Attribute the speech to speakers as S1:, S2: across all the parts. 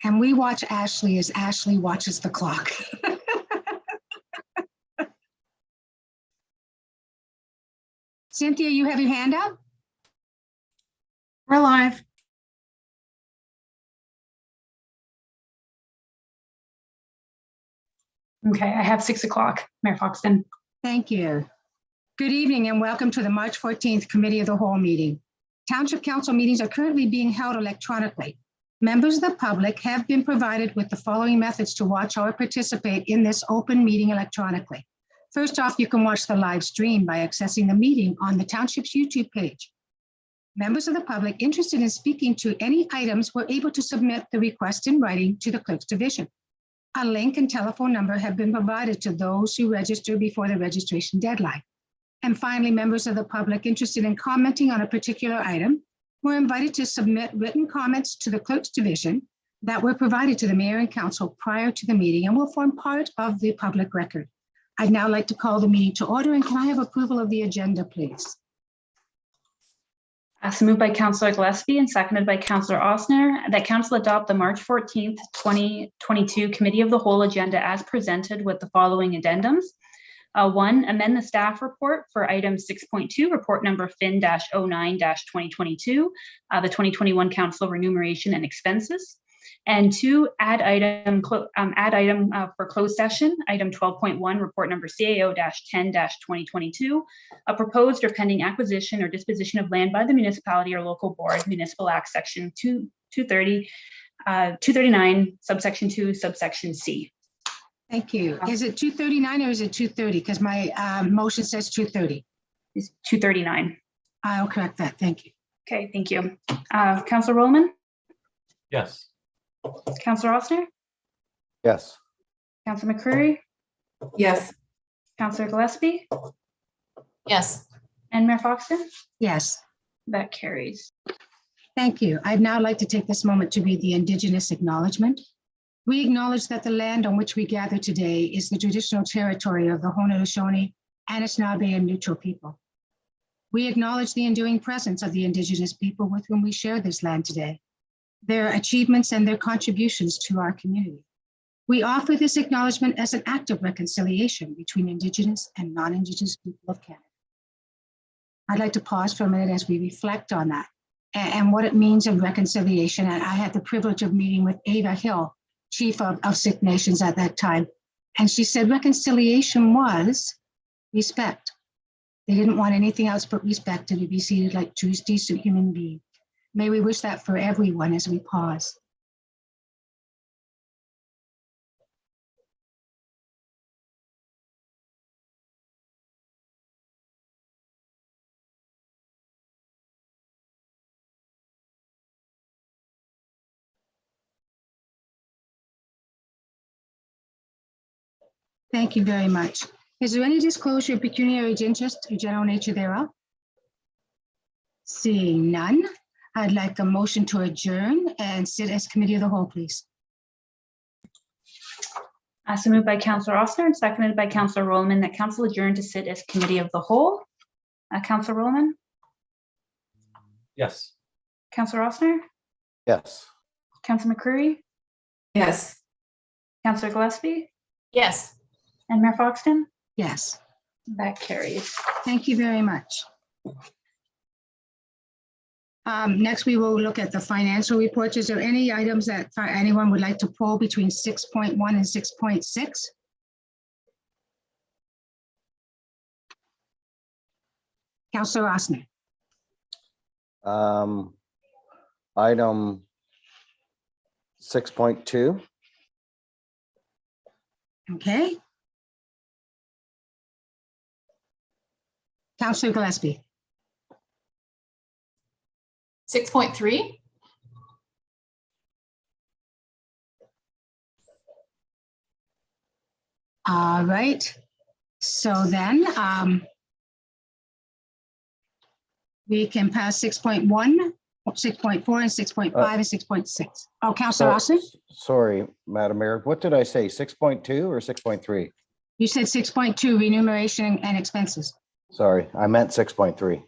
S1: And we watch Ashley as Ashley watches the clock. Cynthia, you have your hand up?
S2: We're live.
S3: Okay, I have 6 o'clock, Mayor Foxton.
S1: Thank you. Good evening and welcome to the March 14th Committee of the Whole meeting. Township Council meetings are currently being held electronically. Members of the public have been provided with the following methods to watch or participate in this open meeting electronically. First off, you can watch the live stream by accessing the meeting on the Township's YouTube page. Members of the public interested in speaking to any items were able to submit the request in writing to the Clerk's Division. A link and telephone number have been provided to those who register before the registration deadline. And finally, members of the public interested in commenting on a particular item were invited to submit written comments to the Clerk's Division that were provided to the Mayor and Council prior to the meeting and will form part of the public record. I'd now like to call the meeting to order, and can I have approval of the agenda, please?
S3: So moved by Councillor Gillespie and seconded by Councillor Osner that Council adopt the March 14th, 2022 Committee of the Whole agenda as presented with the following addendums. 1, amend the staff report for item 6.2, report number FIN-09-2022, the 2021 Council remuneration and expenses. And 2, add item for closed session, item 12.1, report number CAO-10-2022, a proposed or pending acquisition or disposition of land by the municipality or local board, Municipal Act Section 239, subsection 2, subsection C.
S1: Thank you. Is it 239 or is it 230? Because my motion says 230.
S3: It's 239.
S1: I'll correct that. Thank you.
S3: Okay, thank you. Councillor Rollman?
S4: Yes.
S3: Councillor Osner?
S4: Yes.
S3: Councillor McCreary?
S2: Yes.
S3: Councillor Gillespie?
S2: Yes.
S3: And Mayor Foxton?
S1: Yes,
S3: That carries.
S1: thank you. I'd now like to take this moment to read the Indigenous Acknowledgement. We acknowledge that the land on which we gather today is the traditional territory of the Haudenosaunee, Anishinaabe, and Neutral people. We acknowledge the enduring presence of the Indigenous people with whom we share this land today, their achievements and their contributions to our community. We offer this acknowledgement as an act of reconciliation between Indigenous and non-Indigenous people of Canada. I'd like to pause for a minute as we reflect on that and what it means in reconciliation. And I had the privilege of meeting with Ava Hill, Chief of Six Nations at that time. And she said reconciliation was respect. They didn't want anything else but respect and to be treated like true, decent human beings. May we wish that for everyone as we pause. Thank you very much. Is there any disclosure of pecuniary interest or general nature thereof? Seeing none, I'd like a motion to adjourn and sit as Committee of the Whole, please.
S3: So moved by Councillor Osner and seconded by Councillor Rollman that Council adjourn to sit as Committee of the Whole. Councillor Rollman?
S4: Yes.
S3: Councillor Osner?
S4: Yes.
S3: Councillor McCreary?
S2: Yes.
S3: Councillor Gillespie?
S2: Yes.
S3: And Mayor Foxton?
S1: Yes,
S3: That carries.
S1: thank you very much. Next, we will look at the financial reports. Is there any items that anyone would like to pull between 6.1 and 6.6? Councillor Osner.
S4: Item 6.2.
S1: Okay. Councillor Gillespie.
S2: 6.3.
S1: All right. So then we can pass 6.1, 6.4, and 6.5, and 6.6. Oh, Councillor Austin?
S4: Sorry, Madam Mayor. What did I say? 6.2 or 6.3?
S1: You said 6.2, remuneration and expenses.
S4: Sorry, I meant 6.3.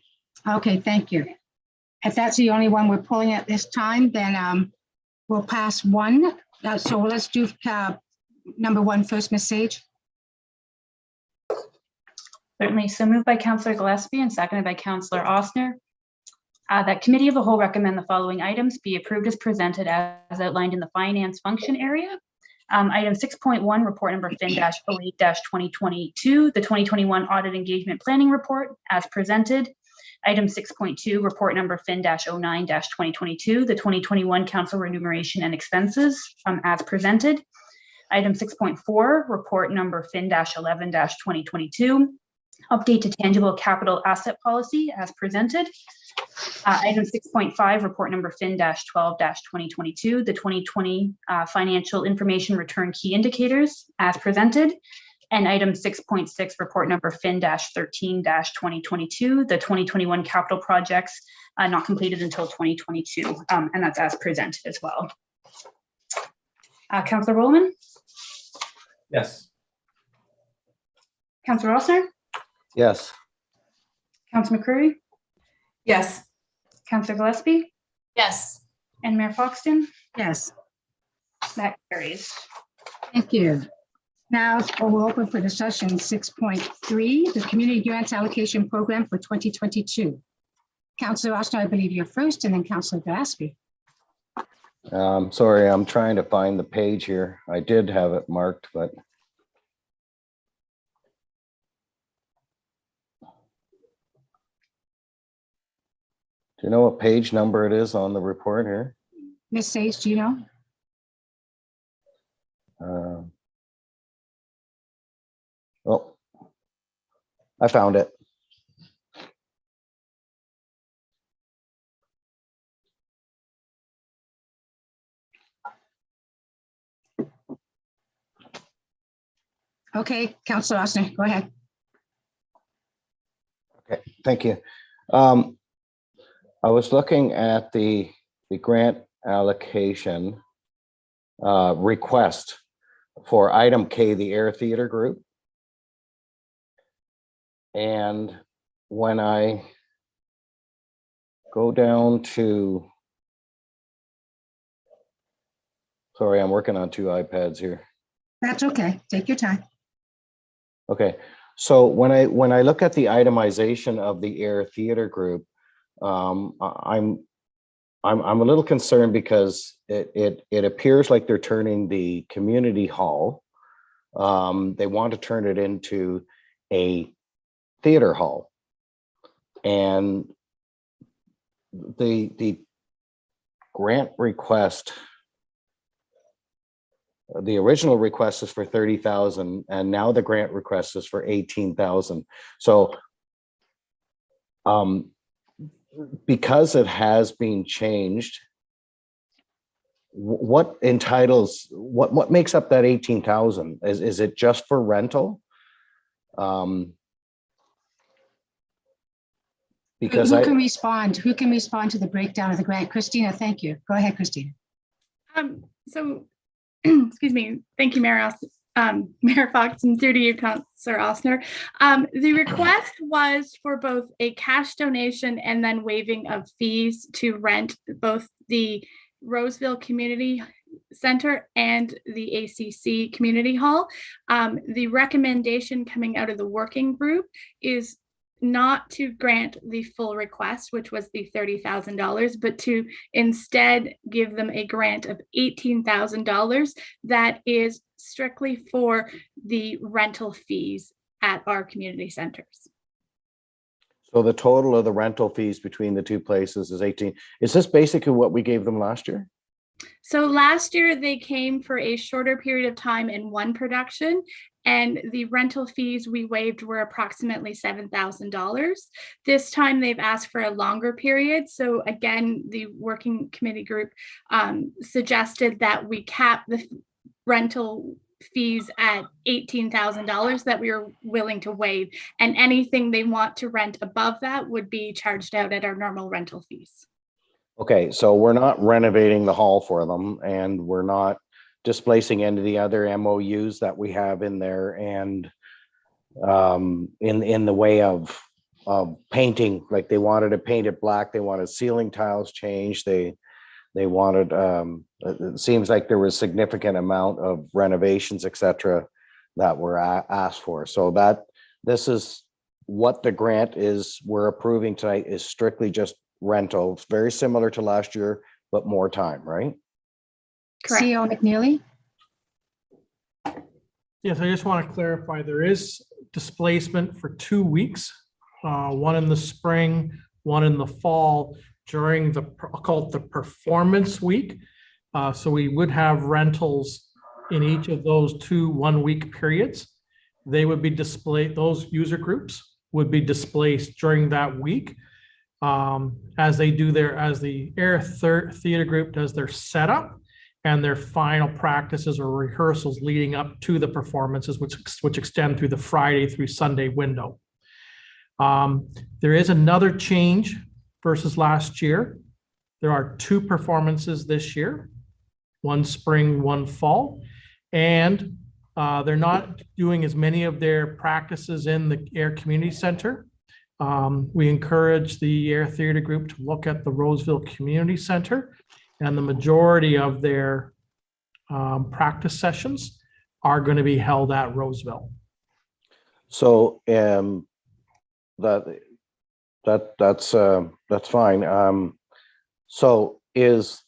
S1: Okay, thank you. If that's the only one we're pulling at this time, then We'll pass one. So let's do number one first, Ms. Sage.
S3: Certainly. So moved by Councillor Gillespie and seconded by Councillor Ossner. That Committee of the Whole recommend the following items be approved as presented as outlined in the finance function area. Item 6.1, report number FIN-08-2022, the 2021 audit engagement planning report as presented. Item 6.2, report number FIN-09-2022, the 2021 council remuneration and expenses as presented. Item 6.4, report number FIN-11-2022, update to tangible capital asset policy as presented. Item 6.5, report number FIN-12-2022, the 2020 financial information return key indicators as presented. And item 6.6, report number FIN-13-2022, the 2021 capital projects not completed until 2022, and that's as presented as well. Councillor Rollman?
S5: Yes.
S3: Councillor Ossner?
S4: Yes.
S3: Councillor McCreary?
S2: Yes.
S3: Councillor Gillespie?
S2: Yes.
S3: And Mayor Foxton?
S1: Yes,
S3: That carries.
S1: thank you. Now we'll open for discussion 6.3, the Community Grants Allocation Program for 2022. Councillor Ossner, I believe you're first, and then Councillor Gillespie.
S4: Sorry, I'm trying to find the page here. I did have it marked, but. Do you know what page number it is on the report here?
S1: Ms. Sage, do you know?
S4: Oh, I found it.
S1: Okay, Councillor Ossner, go ahead.
S4: Okay, thank you. I was looking at the grant allocation request for item K, the Air Theater Group. And when I go down to, sorry, I'm working on two iPads here.
S1: That's okay. Take your time.
S4: Okay, so when I look at the itemization of the Air Theater Group, I'm a little concerned because it appears like they're turning the community hall. They want to turn it into a theater hall, and the grant request. The original request is for 30,000, and now the grant request is for 18,000. So, because it has been changed, what makes up that 18,000? Is it just for rental? Because
S1: Who can respond? Who can respond to the breakdown of the grant? Christina, thank you. Go ahead, Christina.
S6: So, excuse me. Thank you, Mayor Fox, and through to you, Councillor Ossner. The request was for both a cash donation and then waiving of fees to rent both the Roseville Community Center and the ACC Community Hall. The recommendation coming out of the working group is not to grant the full request, which was the $30,000, but to instead give them a grant of $18,000 that is strictly for the rental fees at our community centers.
S4: So the total of the rental fees between the two places is 18. Is this basically what we gave them last year?
S6: So last year they came for a shorter period of time in one production, and the rental fees we waived were approximately $7,000. This time they've asked for a longer period. So again, the working committee group suggested that we cap the rental fees at $18,000 that we were willing to waive, and anything they want to rent above that would be charged out at our normal rental fees.
S4: Okay, so we're not renovating the hall for them, and we're not displacing any of the other MOUs that we have in there, and in the way of painting. Like, they wanted to paint it black, they wanted ceiling tiles changed, they they wanted, it seems like there was significant amount of renovations, et cetera, that were asked for. So this is what the grant is we're approving tonight, is strictly just rental. It's very similar to last year, but more time, right?
S6: Correct.
S1: CEO McNeely?
S7: Yes, I just want to clarify, there is displacement for 2 weeks, one in the spring, one in the fall, during I'll call it the performance week. So we would have rentals in each of those 2 1-week periods. They would be displayed, those user groups would be displaced during that week as the Air Theater Group does their setup and their final practices or rehearsals leading up to the performances, which extend through the Friday through Sunday window. There is another change versus last year. There are 2 performances this year, one spring, one fall, and they're not doing as many of their practices in the Air Community Center. We encourage the Air Theater Group to look at the Roseville Community Center, and the majority of their practice sessions are going to be held at Roseville.
S4: So that's fine. So is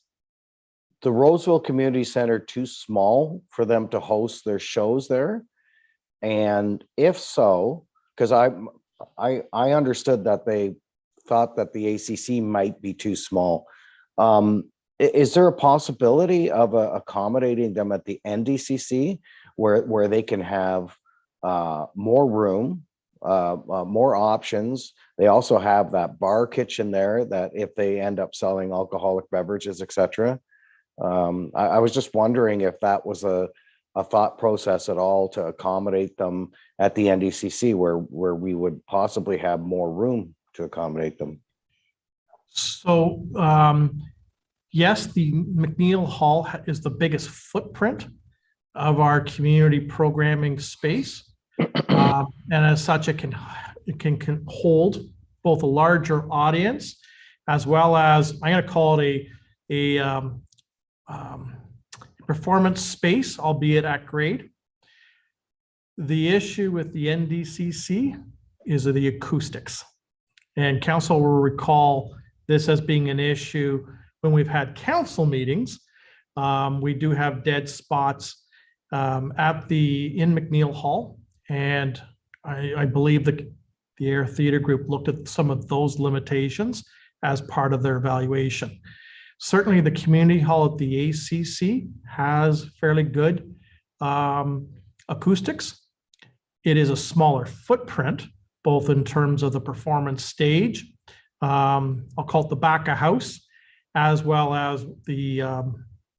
S4: the Roseville Community Center too small for them to host their shows there? And if so, because I understood that they thought that the ACC might be too small. Is there a possibility of accommodating them at the NDCC where they can have more room, more options? They also have that bar kitchen there that if they end up selling alcoholic beverages, etc. I was just wondering if that was a thought process at all to accommodate them at the NDCC where we would possibly have more room to accommodate them.
S7: So yes, the McNeil Hall is the biggest footprint of our community programming space. And as such, it can hold both a larger audience as well as, I'm going to call it a performance space, albeit at grade. The issue with the NDCC is the acoustics. And council will recall this as being an issue when we've had council meetings. We do have dead spots in McNeil Hall. And I believe the Air Theater Group looked at some of those limitations as part of their evaluation. Certainly the community hall at the ACC has fairly good acoustics. It is a smaller footprint, both in terms of the performance stage, I'll call it the back of house, as well as the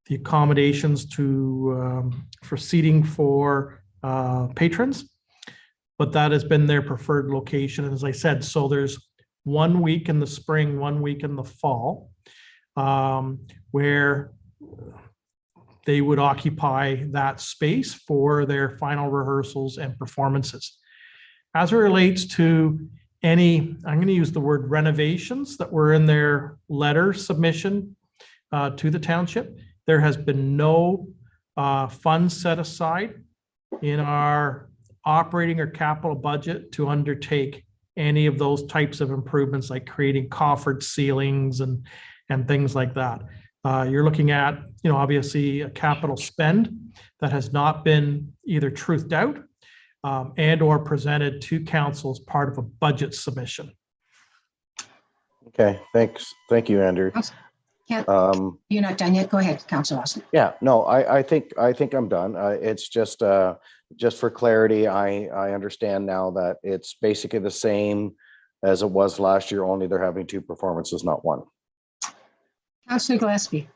S7: accommodations for seating for patrons. But that has been their preferred location. And as I said, so there's 1 week in the spring, 1 week in the fall, where they would occupy that space for their final rehearsals and performances. As it relates to any, I'm going to use the word renovations that were in their letter submission to the township, there has been no funds set aside in our operating or capital budget to undertake any of those types of improvements, like creating coffered ceilings and things like that. You're looking at, obviously a capital spend that has not been either truthed out and or presented to council as part of a budget submission.
S4: Okay, thanks. Thank you, Andrew.
S1: You're not done yet. Go ahead, Councillor Austin.
S4: Yeah, no, I think I'm done. It's just for clarity, I understand now that it's basically the same as it was last year, only they're having 2 performances, not 1.
S1: Councillor Gillespie.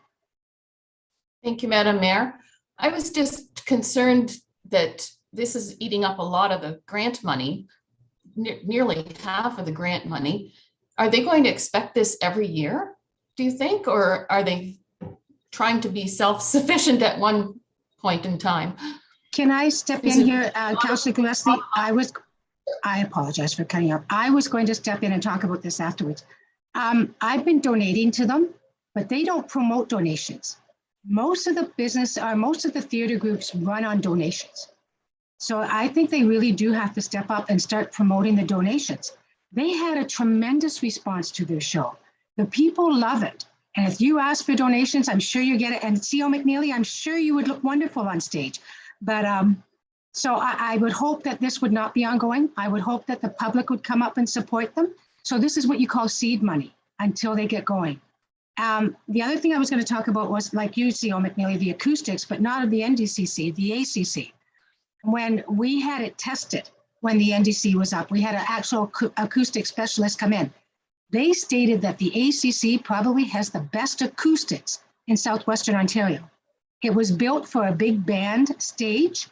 S2: Thank you, Madam Mayor. I was just concerned that this is eating up a lot of the grant money, nearly half of the grant money. Are they going to expect this every year, do you think? Or are they trying to be self-sufficient at one point in time?
S1: Can I step in here, Councillor Gillespie? I apologize for cutting up. I was going to step in and talk about this afterwards. I've been donating to them but they don't promote donations. Most of the theater groups run on donations. So I think they really do have to step up and start promoting the donations. They had a tremendous response to their show. The people love it. And if you ask for donations, I'm sure you get it. And C.O. McNeely, I'm sure you would look wonderful on stage. But so I would hope that this would not be ongoing. I would hope that the public would come up and support them. So this is what you call seed money until they get going. The other thing I was going to talk about was, like you, C.O. McNeely, the acoustics, but not of the NDCC, the ACC. When we had it tested, when the NDC was up, we had an actual acoustic specialist come in. They stated that the ACC probably has the best acoustics in Southwestern Ontario. It was built for a big band stage.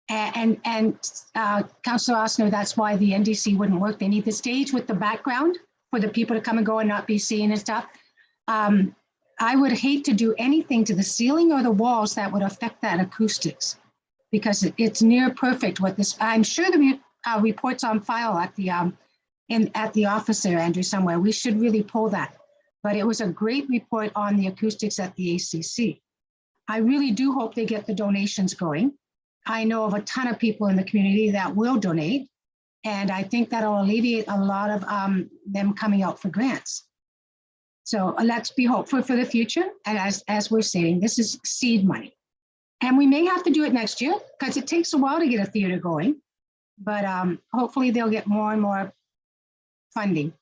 S1: And Councillor Osner, that's why the NDC wouldn't work. They need the stage with the background for the people to come and go and not be seen and stuff. I would hate to do anything to the ceiling or the walls that would affect that acoustics, because it's near perfect what this, I'm sure the report's on file at the office there, Andrew, somewhere. We should really pull that. But it was a great report on the acoustics at the ACC. I really do hope they get the donations going. I know of a ton of people in the community that will donate, and I think that'll alleviate a lot of them coming out for grants. So let's be hopeful for the future. And as we're saying, this is seed money. And we may have to do it next year because it takes a while to get a theater going, but hopefully they'll get more and more funding.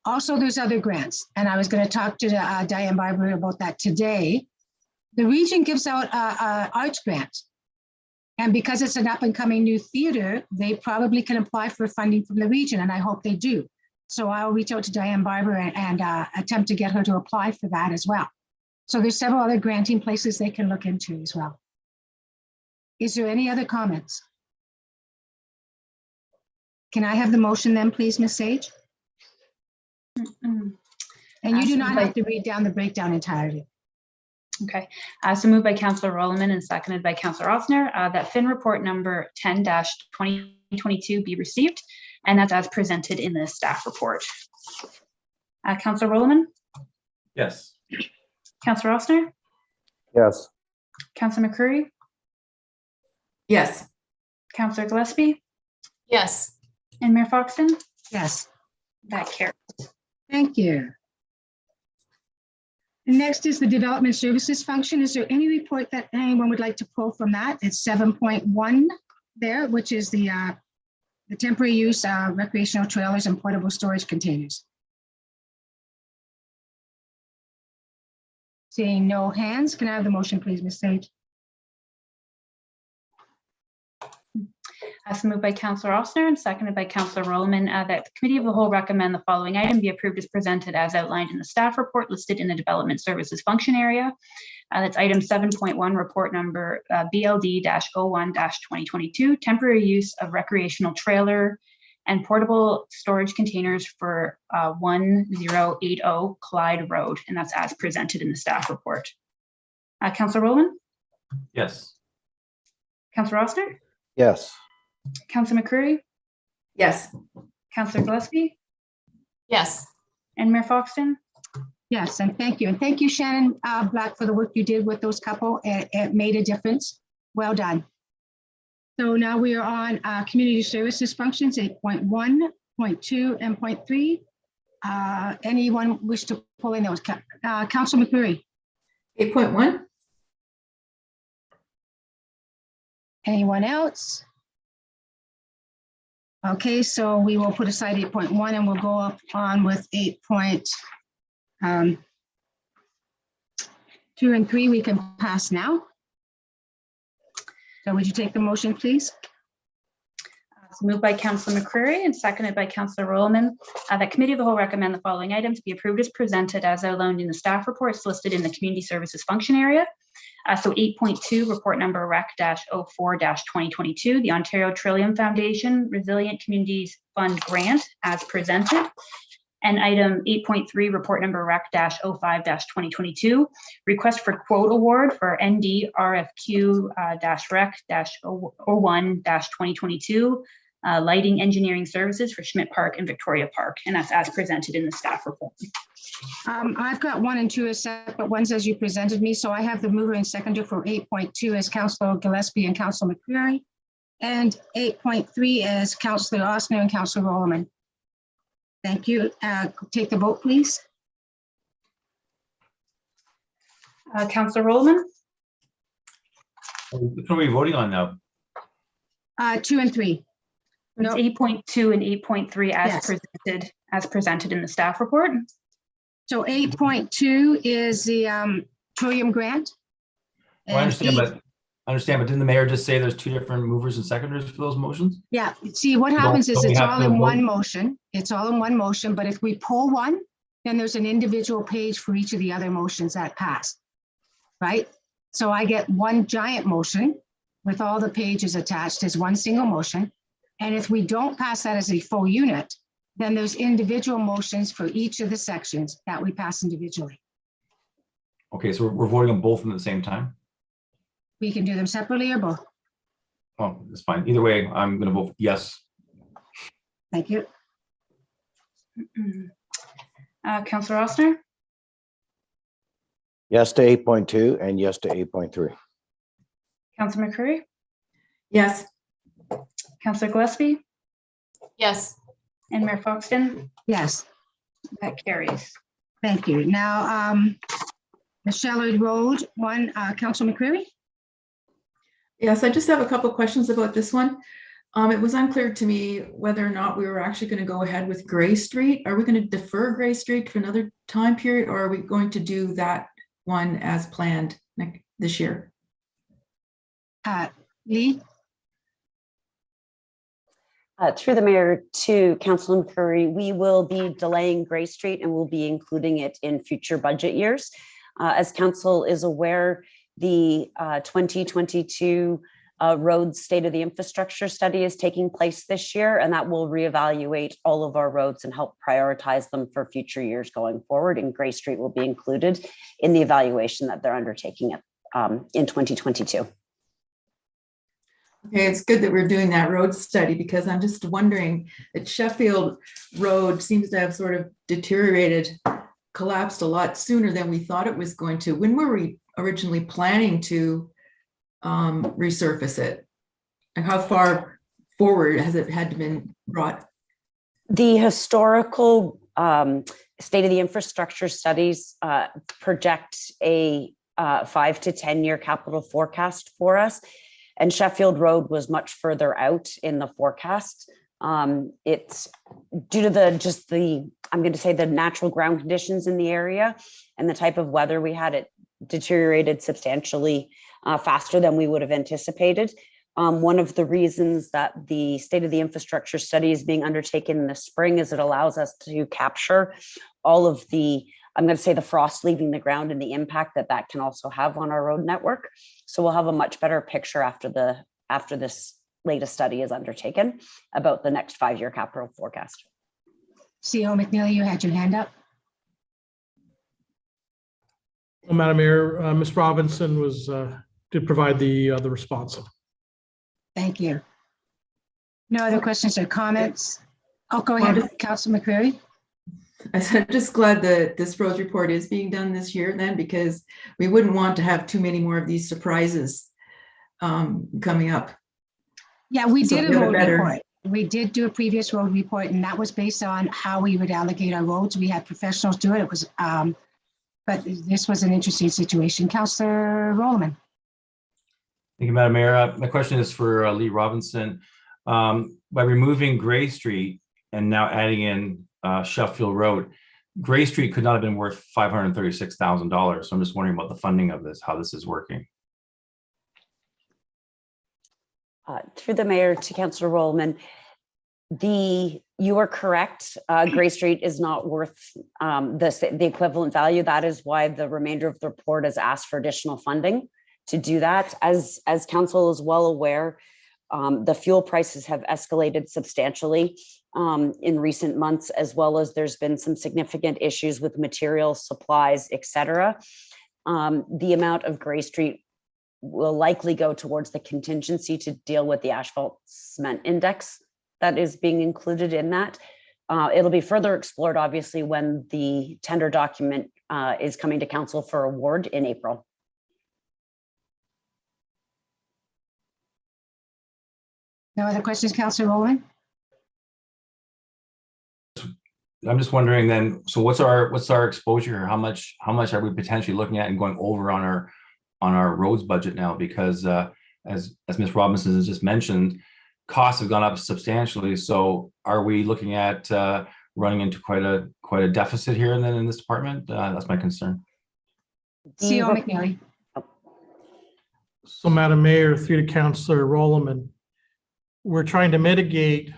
S1: Also, there's other grants, and I was going to talk to Diane Barber about that today. The region gives out arts grants. And because it's an up and coming new theater, they probably can apply for funding from the region, and I hope they do. So I'll reach out to Diane Barber and attempt to get her to apply for that as well. So there's several other granting places they can look into as well. Is there any other comments? Can I have the motion then, please, Ms. Sage? And you do not have to read down the breakdown entirely.
S3: Okay, so moved by Councillor Rolliman and seconded by Councillor Osner that FIN report number 10-2022 be received, and that's as presented in the staff report. Councillor Rolliman?
S5: Yes.
S3: Councillor Osner?
S4: Yes.
S3: Councillor McCreary?
S2: Yes.
S3: Councillor Gillespie?
S2: Yes.
S3: And Mayor Foxton?
S1: Yes,
S3: That carries.
S1: thank you. Next is the development services function. Is there any report that anyone would like to pull from that? It's 7.1 there, which is the temporary use recreational trailers and portable storage containers. Seeing no hands, can I have the motion, please, Ms. Sage?
S3: So moved by Councillor Osner and seconded by Councillor Rolliman that the Committee of the Whole recommend the following item be approved as presented as outlined in the staff report listed in the Development Services Function Area. That's item 7.1, report number BLD-01-2022, temporary use of recreational trailer and portable storage containers for 1080 Clyde Road, and that's as presented in the staff report. Councillor Rolliman?
S5: Yes.
S3: Councillor Osner?
S4: Yes.
S3: Councillor McCreary?
S2: Yes.
S3: Councillor Gillespie?
S2: Yes.
S3: And Mayor Foxton?
S1: Yes, and thank you. And thank you, Shannon Black, for the work you did with those couple. It made a difference. Well done. So now we are on community services functions, 8.1, 0.2, and 0.3. Anyone wish to pull in those? Councillor McCreary?
S2: 8.1.
S1: Anyone else? Okay, so we will put aside 8.1 and we'll go up on with 8.2 and 3 we can pass now. So would you take the motion, please?
S3: So moved by Councillor McCreary and seconded by Councillor Rolliman that Committee of the Whole recommend the following items be approved as presented as outlined in the staff reports listed in the Community Services Function Area. So 8.2, report number REC-04-2022, the Ontario Trillium Foundation Resilient Communities Fund Grant as presented. And item 8.3, report number REC-05-2022, request for quote award for ND RFQ-REC-01-2022, lighting engineering services for Schmidt Park and Victoria Park. And that's as presented in the staff report.
S1: I've got 1 and 2 as separate ones as you presented me. So I have the mover and seconder for 8.2 as Councillor Gillespie and Councillor McCreary, and 8.3 as Councillor Osner and Councillor Rollerman. Thank you. Take the vote, please.
S3: Councillor Rollerman,
S5: Which one are we voting on now?
S1: 2 and 3.
S3: it's
S1: No.
S3: 8.2 and 8.3
S1: Yes.
S3: as presented in the staff report.
S1: So 8.2 is the Trillium grant.
S5: Well, I
S1: And
S5: understand, but didn't the mayor just say there's 2 different movers and seconders for those motions?
S1: yeah, see, what
S5: Don't-
S1: happens is
S5: don't we
S1: it's
S5: have
S1: all
S5: to
S1: in
S5: vote?
S1: one motion. It's all in one motion, but if we pull one, then there's an individual page for each of the other motions that pass, right? So I get one giant motion with all the pages attached as one single motion. And if we don't pass that as a full unit, then there's individual motions for each of the sections that we pass individually.
S5: Okay, so we're voting on both of them at the same time?
S1: We can do them separately or both.
S5: Oh, that's fine. Either way, I'm going to vote yes.
S1: Thank you.
S3: Councillor Osner,
S4: Yes to 8.2 and yes to 8.3.
S3: Councillor McCreary,
S8: Yes.
S3: Councillor Gillespie,
S2: Yes.
S3: and Mayor Foxton.
S1: Yes.
S3: That carries.
S1: Thank you. Now, the Shelley Road one, Councilor McCreary?
S8: Yes, I just have a couple of questions about this one. It was unclear to me whether or not we were actually going to go ahead with Gray Street. Are we going to defer Gray Street for another time period, or are we going to do that one as planned this year?
S1: Lee?
S9: Through the mayor to Councilor McCurry, we will be delaying Gray Street and we'll be including it in future budget years. As council is aware, the 2022 road state of the infrastructure study is taking place this year, and that will reevaluate all of our roads and help prioritize them for future years going forward. And Gray Street will be included in the evaluation that they're undertaking in 2022.
S8: Okay, it's good that we're doing that road study, because I'm just wondering that Sheffield Road seems to have sort of deteriorated, collapsed a lot sooner than we thought it was going to. When were we originally planning to resurface it? And how far forward has it had to been brought?
S9: The historical state of the infrastructure studies project a 5 to 10 year capital forecast for us. And Sheffield Road was much further out in the forecast. It's due to I'm going to say the natural ground conditions in the area and the type of weather we had. It deteriorated substantially faster than we would have anticipated. One of the reasons that the state of the infrastructure study is being undertaken in the spring is it allows us to capture all of the, I'm going to say, the frost leaving the ground and the impact that that can also have on our road network. So we'll have a much better picture after this latest study is undertaken about the next 5-year capital forecast.
S1: CO McNeely, you had your hand up.
S7: Well, Madam Mayor, Ms. Robinson did provide the response.
S1: Thank you. No other questions or comments? Oh, go ahead, Councilor McCreary.
S8: I'm just glad that this road report is being done this year then, because we wouldn't want to have too many more of these surprises coming up.
S1: Yeah, we
S8: So
S1: did a
S8: get a
S1: road
S8: better-
S1: report. We did do a previous road report, and that was based on how we would allocate our roads. We had professionals do it. It was, but this was an interesting situation. Councilor Rollerman.
S5: Thank you, Madam Mayor. My question is for Lee Robinson. By removing Gray Street and now adding in Sheffield Road, Gray Street could not have been worth $536,000. So I'm just wondering about the funding of this, how this is working.
S9: Through the mayor to Councillor Rollman, you are correct. Gray Street is not worth the equivalent value. That is why the remainder of the report has asked for additional funding to do that. As council is well aware, the fuel prices have escalated substantially in recent months, as well as there's been some significant issues with materials, supplies, etc. The amount of Gray Street will likely go towards the contingency to deal with the asphalt cement index that is being included in that. It'll be further explored, obviously, when the tender document is coming to council for award in April.
S1: No other questions, Councillor Rowland?
S5: I'm just wondering then, so what's our exposure here? How much are we potentially looking at and going over on our roads budget now? Because as Ms. Robinson has just mentioned, costs have gone up substantially. So are we looking at running into quite a deficit here and then in this department? That's my concern.
S1: CEO McNeely.
S7: So Madam Mayor, through to Councillor Rowland, we're trying to mitigate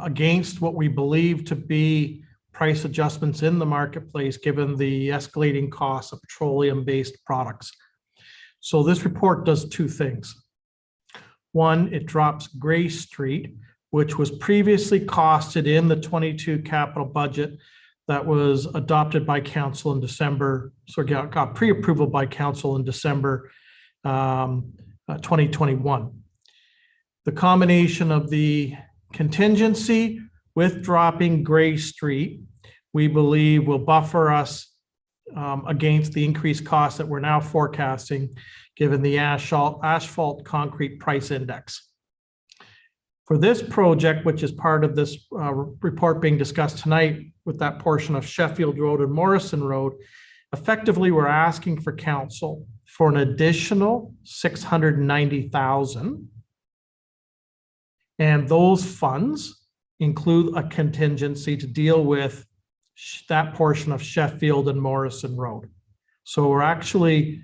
S7: against what we believe to be price adjustments in the marketplace, given the escalating costs of petroleum-based products. So this report does two things. One, it drops Gray Street, which was previously costed in the 22 capital budget that was adopted by council in December, so got pre-approval by council in December 2021. The combination of the contingency with dropping Gray Street, we believe will buffer us against the increased costs that we're now forecasting, given the asphalt concrete price index. For this project, which is part of this report being discussed tonight with that portion of Sheffield Road and Morrison Road, effectively we're asking for council for an additional $690,000. And those funds include a contingency to deal with that portion of Sheffield and Morrison Road. So we're actually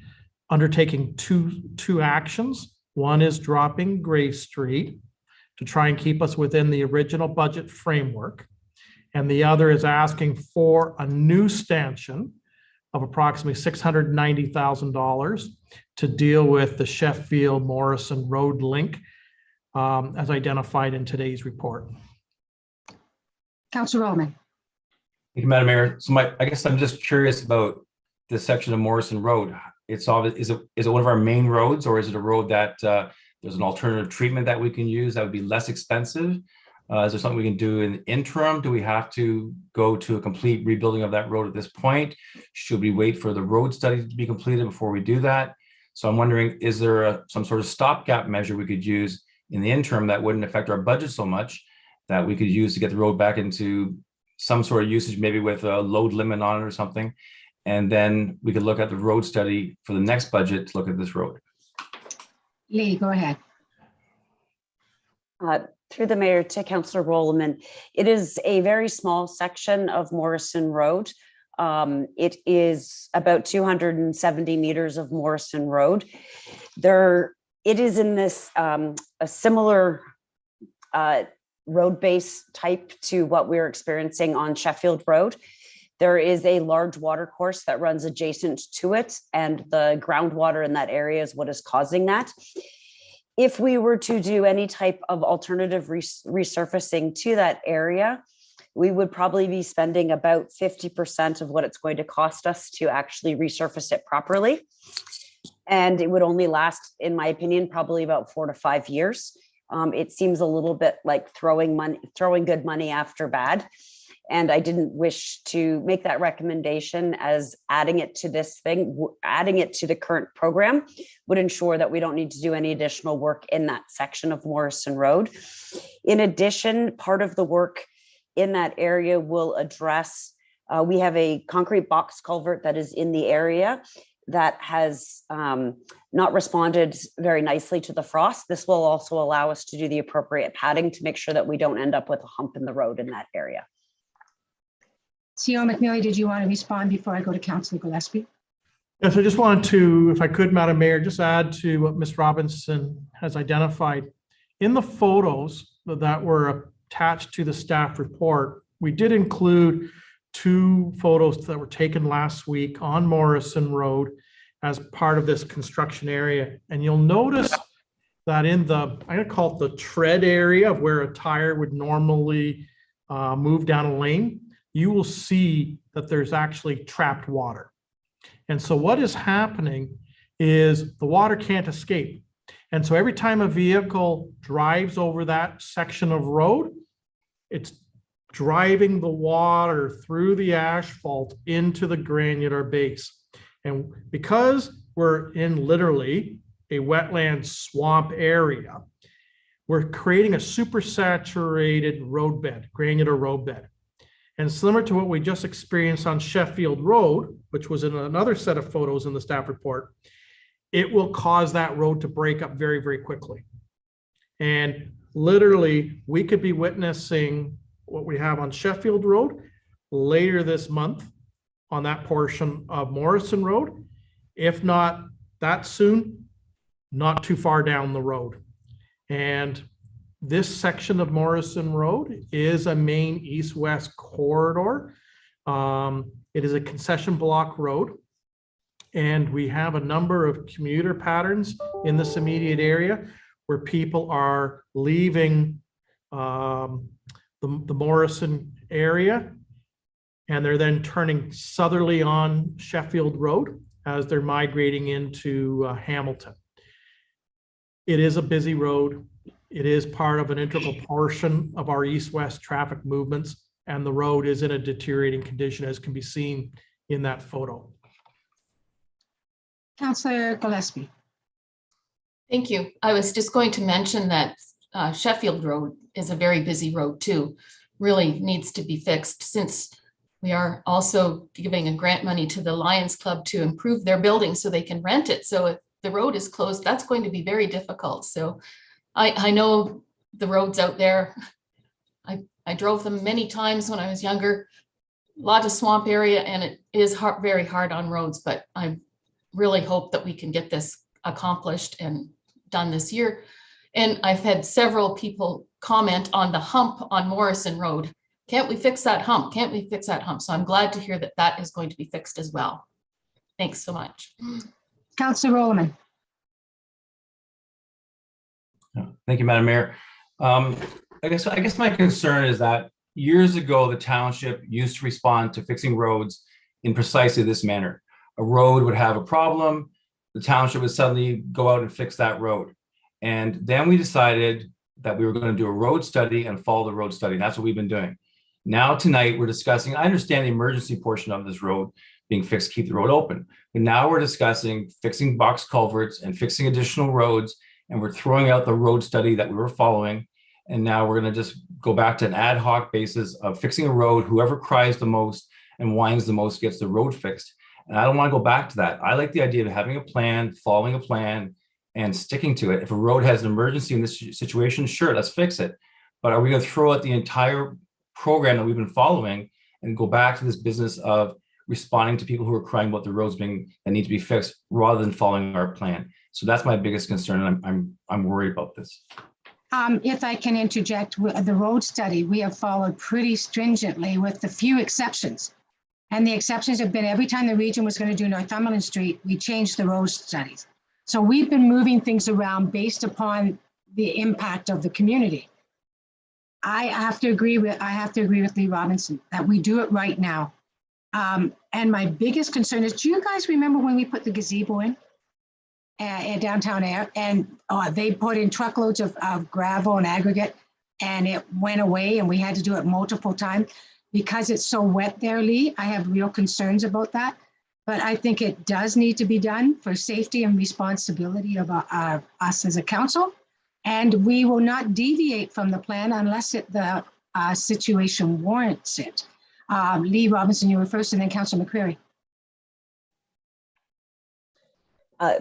S7: undertaking two actions. One is dropping Gray Street to try and keep us within the original budget framework. And the other is asking for a new stanchion of approximately $690,000 to deal with the Sheffield Morrison Road link as identified in today's report.
S1: Councillor Rowland.
S5: Thank you, Madam Mayor. So I guess I'm just curious about this section of Morrison Road. It's obvious, is it one of our main roads, or is it a road that there's an alternative treatment that we can use that would be less expensive? Is there something we can do in the interim? Do we have to go to a complete rebuilding of that road at this point? Should we wait for the road study to be completed before we do that? So I'm wondering, is there some sort of stopgap measure we could use in the interim that wouldn't affect our budget so much, that we could use to get the road back into some sort of usage, maybe with a load limit on it or something? And then we could look at the road study for the next budget to look at this road.
S1: Lee, go ahead.
S9: Through the mayor to Councillor Rowland, it is a very small section of Morrison Road. It is about 270 meters of Morrison Road. It is in this a similar road base type to what we're experiencing on Sheffield Road. There is a large water course that runs adjacent to it, and the groundwater in that area is what is causing that. If we were to do any type of alternative resurfacing to that area, we would probably be spending about 50% of what it's going to cost us to actually resurface it properly. And it would only last, in my opinion, probably about 4 to 5 years. It seems a little bit like throwing good money after bad. And I didn't wish to make that recommendation, as adding it to the current program would ensure that we don't need to do any additional work in that section of Morrison Road. In addition, part of the work in that area will address, we have a concrete box culvert that is in the area that has not responded very nicely to the frost. This will also allow us to do the appropriate padding to make sure that we don't end up with a hump in the road in that area.
S1: CEO McNeely, did you want to respond before I go to Councillor Gillespie?
S7: Yes, I just wanted to, if I could, Madam Mayor, just add to what Ms. Robinson has identified. In the photos that were attached to the staff report, we did include 2 photos that were taken last week on Morrison Road as part of this construction area. And you'll notice that in the, I'm going to call it the tread area of where a tire would normally move down a lane, you will see that there's actually trapped water. And so what is happening is the water can't escape. And so every time a vehicle drives over that section of road, it's driving the water through the asphalt into the granular base. And because we're in literally a wetland swamp area, we're creating a super saturated roadbed, granular roadbed. And similar to what we just experienced on Sheffield Road, which was in another set of photos in the staff report, it will cause that road to break up very, very quickly. And literally, we could be witnessing what we have on Sheffield Road later this month on that portion of Morrison Road. If not that soon, not too far down the road. And this section of Morrison Road is a main east-west corridor. It is a concession block road. And we have a number of commuter patterns in this immediate area where people are leaving the Morrison area, and they're then turning southerly on Sheffield Road as they're migrating into Hamilton. It is a busy road. It is part of an integral portion of our east-west traffic movements, and the road is in a deteriorating condition, as can be seen in that photo.
S1: Councillor Gillespie.
S2: Thank you. I was just going to mention that Sheffield Road is a very busy road too. Really needs to be fixed, since we are also giving a grant money to the Lions Club to improve their building so they can rent it. So if the road is closed, that's going to be very difficult. So I know the roads out there. I drove them many times when I was younger. A lot of swamp area, and it is very hard on roads, but I really hope that we can get this accomplished and done this year. And I've had several people comment on the hump on Morrison Road. Can't we fix that hump? Can't we fix that hump? So I'm glad to hear that that is going to be fixed as well. Thanks so much.
S1: Councillor Roman.
S5: Thank you, Madam Mayor. I guess my concern is that years ago, the township used to respond to fixing roads in precisely this manner. A road would have a problem, the township would suddenly go out and fix that road. And then we decided that we were going to do a road study and follow the road study. And that's what we've been doing. Now tonight we're discussing, I understand the emergency portion of this road being fixed, keep the road open. But now we're discussing fixing box culverts and fixing additional roads. And we're throwing out the road study that we were following. And now we're going to just go back to an ad hoc basis of fixing a road. Whoever cries the most and whines the most gets the road fixed. And I don't want to go back to that. I like the idea of having a plan, following a plan, and sticking to it. If a road has an emergency in this situation, sure, let's fix it. But are we going to throw out the entire program that we've been following and go back to this business of responding to people who are crying about the roads that need to be fixed rather than following our plan? So that's my biggest concern, and I'm worried about this.
S1: If I can interject, the road study we have followed pretty stringently with a few exceptions. And the exceptions have been every time the region was going to do Northumberland Street, we changed the road studies. So we've been moving things around based upon the impact of the community. I have to agree with Lee Robinson that we do it right now. And my biggest concern is, do you guys remember when we put the gazebo in downtown air, and they put in truckloads of gravel and aggregate, and it went away, and we had to do it multiple times because it's so wet there, Lee? I have real concerns about that, but I think it does need to be done for safety and responsibility of us as a council, and we will not deviate from the plan unless the situation warrants it. Lee Robinson, you were first, and then Councillor McCreary.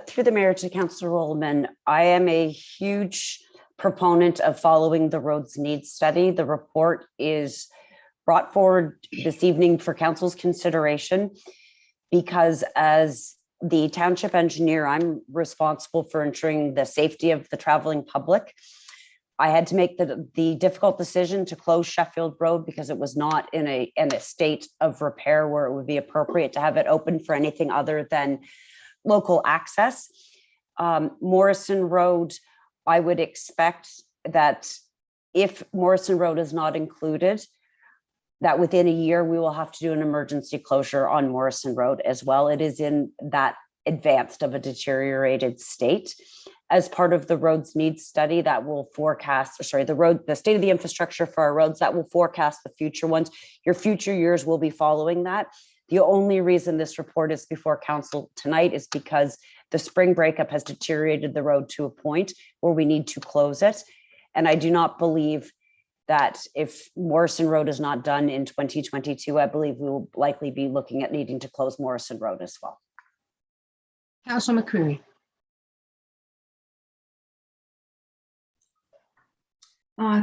S9: Through the mayor to Councillor Rollman, I am a huge proponent of following the roads needs study. The report is brought forward this evening for council's consideration because as the township engineer, I'm responsible for ensuring the safety of the traveling public. I had to make the difficult decision to close Sheffield Road because it was not in a state of repair where it would be appropriate to have it open for anything other than local access. Morrison Road, I would expect that if Morrison Road is not included, that within a year we will have to do an emergency closure on Morrison Road as well. It is in that advanced of a deteriorated state. as part of the roads needs study that will forecast, the state of the infrastructure for our roads that will forecast the future ones. Your future years will be following that. The only reason this report is before council tonight is because the spring breakup has deteriorated the road to a point where we need to close it. And I do not believe that if Morrison Road is not done in 2022, I believe we will likely be looking at needing to close Morrison Road as well.
S1: Councillor McCreary.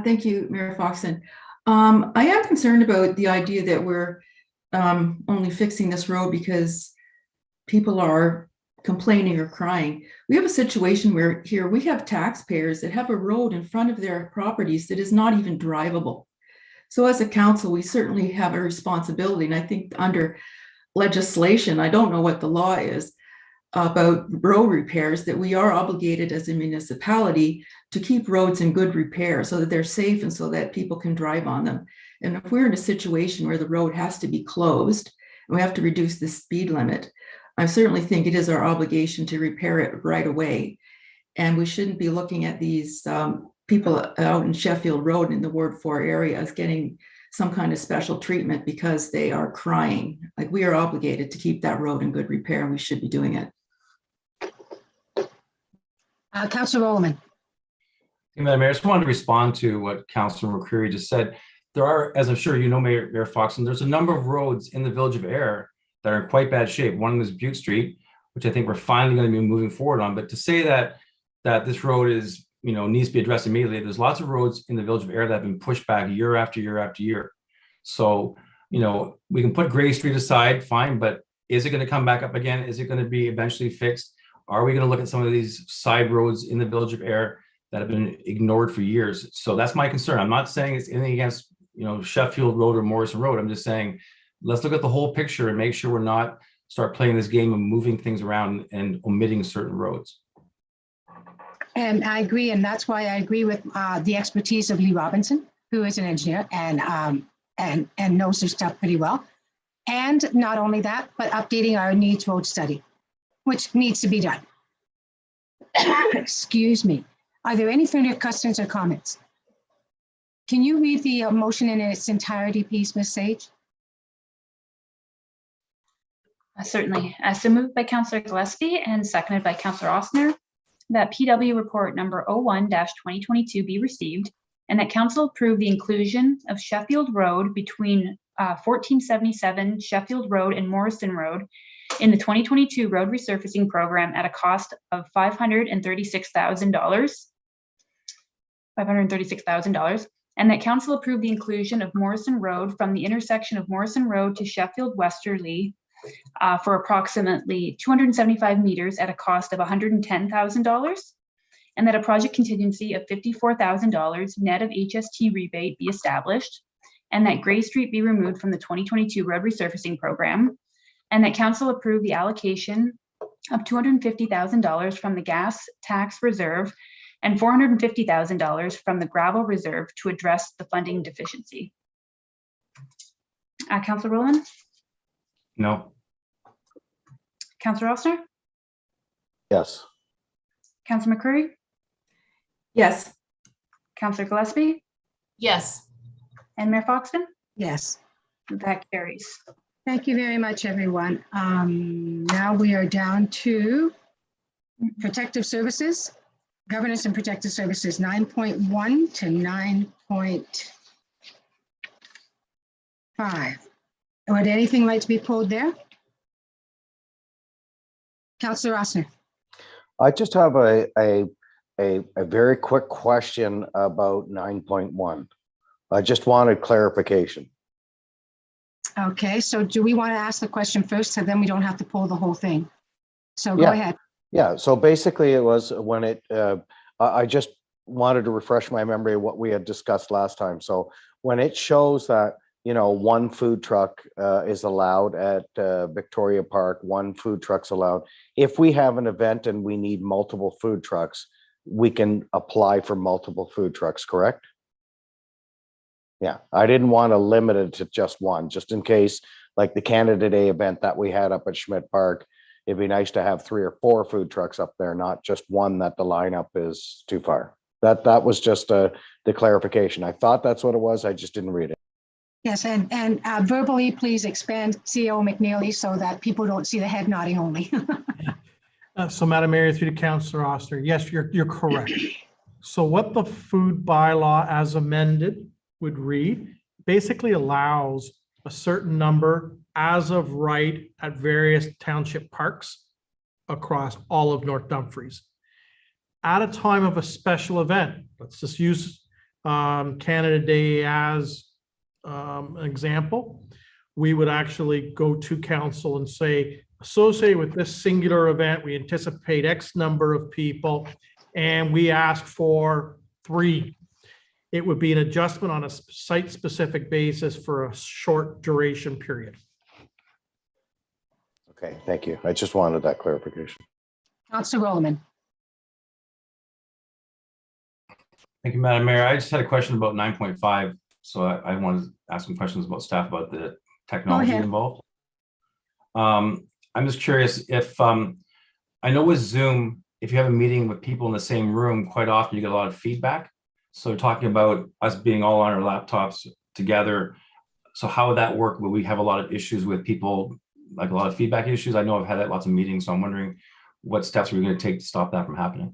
S8: Thank you, Mayor Foxton. I am concerned about the idea that we're only fixing this road because people are complaining or crying. We have a situation where here we have taxpayers that have a road in front of their properties that is not even drivable. So as a council, we certainly have a responsibility. And I think under legislation, I don't know what the law is about road repairs, that we are obligated as a municipality to keep roads in good repair so that they're safe and so that people can drive on them. And if we're in a situation where the road has to be closed and we have to reduce the speed limit, I certainly think it is our obligation to repair it right away. And we shouldn't be looking at these people out in Sheffield Road in the Ward 4 area as getting some kind of special treatment because they are crying. Like, we are obligated to keep that road in good repair and we should be doing it.
S1: Councillor Roman.
S5: Madam Mayor, I just wanted to respond to what Councillor McCreary just said. There are, as I'm sure you know, Mayor Foxton, there's a number of roads in the Village of Ayr that are in quite bad shape. One is Butte Street, which I think we're finally going to be moving forward on. But to say that this road is, needs to be addressed immediately, there's lots of roads in the Village of Ayr that have been pushed back year after year after year. So, we can put Gray Street aside, fine, but is it going to come back up again? Is it going to be eventually fixed? Are we going to look at some of these side roads in the Village of Ayr that have been ignored for years? So that's my concern. I'm not saying it's anything against, Sheffield Road or Morrison Road. I'm just saying, let's look at the whole picture and make sure we're not start playing this game of moving things around and omitting certain roads.
S1: And I agree, and that's why I agree with the expertise of Lee Robinson, who is an engineer and knows their stuff pretty well. And not only that, but updating our needs road study, which needs to be done. Excuse me. Are there any further questions or comments? Can you read the motion in its entirety, please, Ms. Sage?
S3: Certainly. So moved by Councillor Gillespie and seconded by Councillor Osner that PW report number 01-2022 be received and that council approve the inclusion of Sheffield Road between 1477 Sheffield Road and Morrison Road in the 2022 road resurfacing program at a cost of $536,000, and that council approve the inclusion of Morrison Road from the intersection of Morrison Road to Sheffield Westerly for approximately 275 meters at a cost of $110,000, and that a project contingency of $54,000 net of HST rebate be established, and that Gray Street be removed from the 2022 road resurfacing program, and that council approve the allocation of $250,000 from the gas tax reserve and $450,000 from the gravel reserve to address the funding deficiency. Councillor Rowland?
S5: No.
S3: Councillor Osner?
S4: Yes.
S3: Councillor McCreary?
S8: Yes.
S3: Councillor Gillespie?
S2: Yes.
S3: And Mayor Foxton?
S1: Yes.
S3: That carries.
S1: Thank you very much, everyone. Now we are down to protective services, governance and protective services, 9.1 to 9.5. Would anything like to be pulled there? Councillor Osner.
S4: I just have a very quick question about 9.1. I just wanted clarification.
S1: Okay, so do we want to ask the question first, so then we don't have to pull the whole thing? So go
S4: Yeah.
S1: ahead.
S4: Yeah, so basically it was when it, I just wanted to refresh my memory of what we had discussed last time. So when it shows that, one food truck is allowed at Victoria Park, one food truck's allowed. If we have an event and we need multiple food trucks, we can apply for multiple food trucks, correct? Yeah, I didn't want to limit it to just one, just in case, like the Canada Day event that we had up at Schmidt Park, it'd be nice to have 3 or 4 food trucks up there, not just one that the lineup is too far. That was just the clarification. I thought that's what it was. I just didn't read it.
S1: Yes, and verbally, please expand CEO McNeely so that people don't see the head nodding only.
S7: So Madam Mayor, through to Councillor Oster, yes, you're correct. So what the food bylaw as amended would read basically allows a certain number as of right at various township parks across all of North Dumfries. At a time of a special event, let's just use Canada Day as an example, we would actually go to council and say, associated with this singular event, we anticipate X number of people, and we ask for 3. It would be an adjustment on a site-specific basis for a short duration period.
S4: Okay, thank you. I just wanted that clarification.
S1: Councillor Rowland.
S5: Thank you, Madam Mayor. I just had a question about 9.5. So I wanted to ask some questions about staff about the technology
S1: ahead.
S5: involved. I'm just curious if, I know with Zoom, if you have a meeting with people in the same room, quite often you get a lot of feedback. So talking about us being all on our laptops together, so how would that work? Will we have a lot of issues with people, like a lot of feedback issues? I know I've had lots of meetings, so I'm wondering what steps are we going to take to stop that from happening?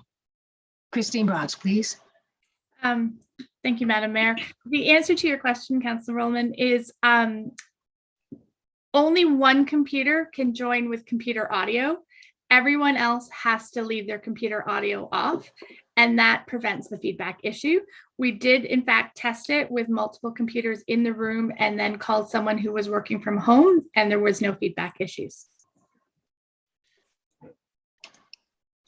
S1: Christine Bronx, please.
S6: Thank you, Madam Mayor. The answer to your question, Councillor Rollman, is only one computer can join with computer audio. Everyone else has to leave their computer audio off, and that prevents the feedback issue. We did, in fact, test it with multiple computers in the room and then called someone who was working from home, and there was no feedback issues.